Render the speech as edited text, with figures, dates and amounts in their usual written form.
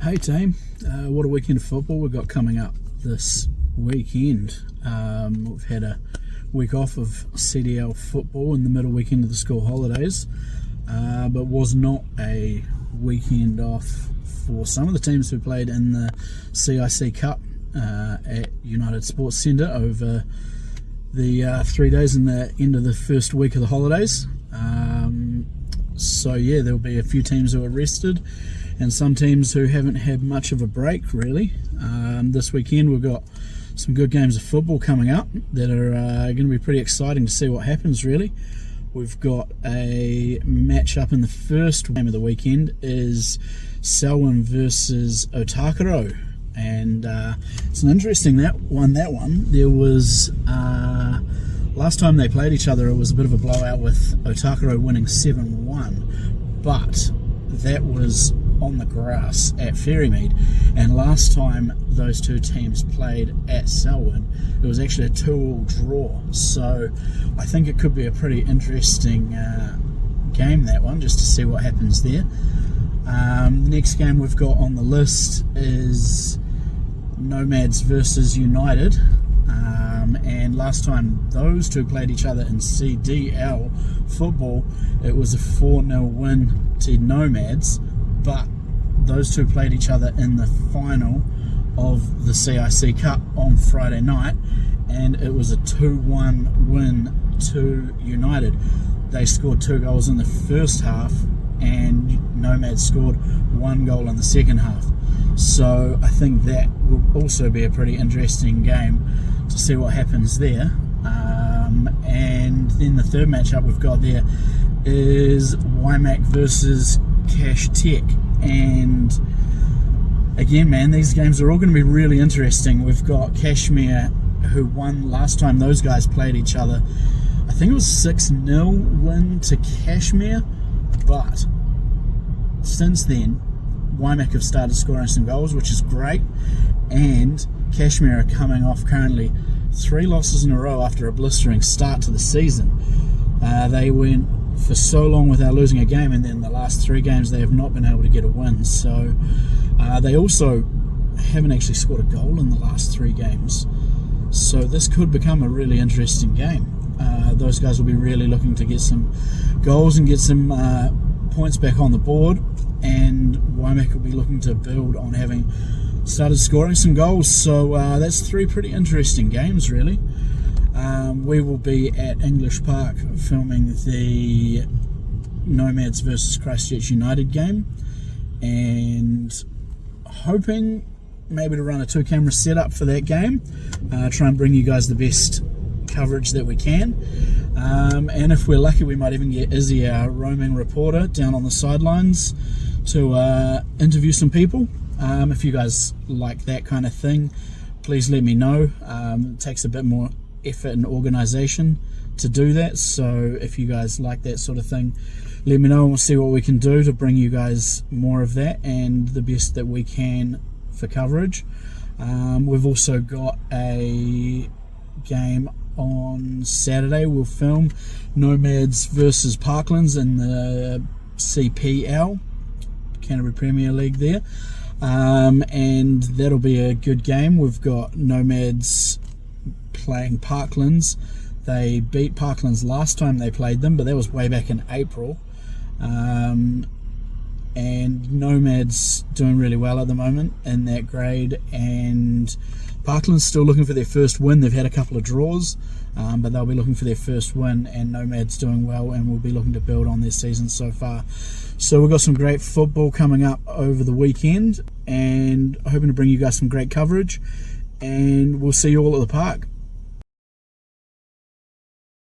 Hey team, what a weekend of football we've got coming up this weekend. We've had a week off of CDL football in the middle weekend of the school holidays, but was not a weekend off for some of the teams who played in the CIC Cup at United Sports Centre over the 3 days in the end of the first week of the holidays. So yeah, there'll be a few teams who are rested and some teams who haven't had much of a break really. This weekend we've got some good games of football coming up that are going to be pretty exciting to see what happens really. We've got a match up in the first game of the weekend is Selwyn versus Otakaro, and it's an interesting one. There was last time they played each other, it was a bit of a blowout with Otakaro winning 7-1, but that was on the grass at Ferrymead, and last time those two teams played at Selwyn, it was actually a 2-2 draw. So I think it could be a pretty interesting game, that one, just to see what happens there. The next game we've got on the list is Nomads versus United, and last time those two played each other in CDL football, it was a 4-0 win to Nomads, but those two played each other in the final of the CIC Cup on Friday night, and it was a 2-1 win to United. They scored 2 goals in the first half, and Nomads scored 1 goal in the second half. So I think that will also be a pretty interesting game to see what happens there. And then the third matchup we've got there is Wymack versus Cash Tech, and again, man, these games are all going to be really interesting. We've got Kashmir, who won last time those guys played each other. I think it was 6-0 win to Kashmir, but since then Wymack have started scoring some goals, which is great, and Kashmir are coming off currently 3 losses in a row after a blistering start to the season. They went for so long without losing a game, and then the last 3 games they have not been able to get a win. So they also haven't actually scored a goal in the last 3 games. So this could become a really interesting game. Those guys will be really looking to get some goals and get some points back on the board, and Wymack will be looking to build on having started scoring some goals. So that's 3 pretty interesting games really. We will be at English Park filming the Nomads versus Christchurch United game, and hoping maybe to run a 2-camera setup for that game, try and bring you guys the best coverage that we can, and if we're lucky we might even get Izzy, our roaming reporter, down on the sidelines to interview some people. If you guys like that kind of thing, please let me know. It takes a bit more effort and organisation to do that, so if you guys like that sort of thing, let me know and we'll see what we can do to bring you guys more of that and the best that we can for coverage. We've also got a game on Saturday. We'll film Nomads versus Parklands in the CPL, Canterbury Premier League there, and that'll be a good game. We've got Nomads playing Parklands. They beat Parklands last time they played them, but that was way back in April. And Nomads doing really well at the moment in that grade, and Parkland's still looking for their first win. They've had a couple of draws, but they'll be looking for their first win, and Nomads doing well and will be looking to build on their season so far. So we've got some great football coming up over the weekend, and hoping to bring you guys some great coverage, and we'll see you all at the park.